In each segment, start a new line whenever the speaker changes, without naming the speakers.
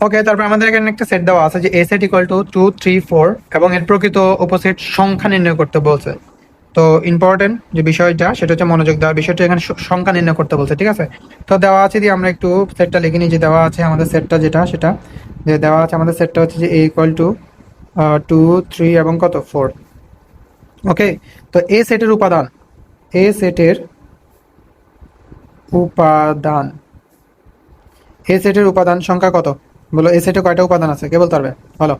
ওকে, তারপর আমাদের এখানে একটা সেট দেওয়া আছে যে এ সেট ইকুয়াল টু 2 3 4 এবং এর প্রকৃত উপসেট সংখ্যা নির্ণয় করতে বলছে। তো ইম্পর্টেন্ট যে বিষয়টা সেটা হচ্ছে মনোযোগ দেওয়ার বিষয়টা, এখানে সংখ্যা নির্ণয় করতে বলছে, ঠিক আছে। তো দেওয়া আছে দিয়ে আমরা একটু সেটটা লিখে নিই, যে দেওয়া আছে আমাদের সেটটা যেটা সেটা যে দেওয়া আছে আমাদের সেটটা হচ্ছে যে এ ইকুয়াল টু 2 3 এবং কত 4। ওকে, তো এ সেটের উপাদান, এ সেটের উপাদান, এ সেটের উপাদান সংখ্যা কত? বলো, এ সেটে কয়টা উপাদান আছে, কে বলতে পারবে? বলো।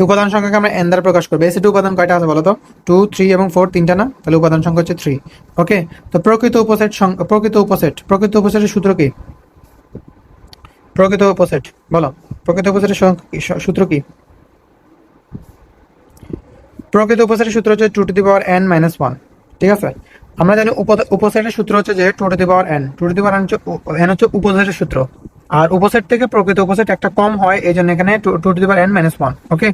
উপাদান সংখ্যাকে আমরা এন দ্বারা প্রকাশ করবো। এ সেটে উপাদান কয়টা আছে বলো তো? 2 3 এবং 4, তিনটা না? তাহলে উপাদান সংখ্যা হচ্ছে 3। ওকে, তো প্রকৃত উপসেটের সূত্র কি? প্রকৃত উপসেট বলো, প্রকৃত উপসেটের সূত্র কি? প্রকৃত উপসেটের সূত্র হচ্ছে 2 to the power n minus 1। ঠিক আছে, আমরা জানি উপসেটের সূত্র হচ্ছে যে 2 to the power n, 2 to the power n হচ্ছে উপসেটের সূত্র। আর উপসেট থেকে প্রকৃত উপসেট একটা কম হয়, এই জন্য এখানে 2 to the power n minus 1। Okay,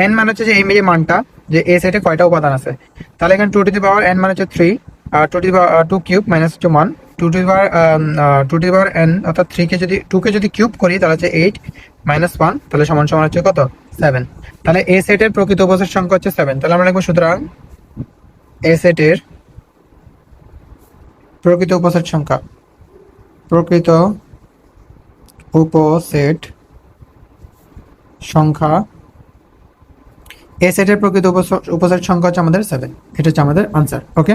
n মানে হচ্ছে যে এই যে মানটা, যে এ সেটে কয়টা উপাদান আছে। তাহলে এখানে 2 টু দি পাওয়ার n মানে হচ্ছে 3, আর 2 to the power 2 cube minus হচ্ছে 1, 2 to the power 2 to the power n অর্থাৎ 3 কে যদি 2 কে যদি কিউব করি তাহলে হচ্ছে 8 মাইনাস 1, তাহলে সমান সমান হচ্ছে কত? 7। তাহলে এ সেটের প্রকৃত উপসেট সংখ্যা হচ্ছে 7। তাহলে আমরা লিখবো সুতরাং এ সেটের প্রকৃত উপসেট সংখ্যা, প্রকৃত উপসেট সংখ্যা, এ সেটের প্রকৃত উপসেট সংখ্যা হচ্ছে আমাদের 7। এটা হচ্ছে আমাদের আনসার। ওকে।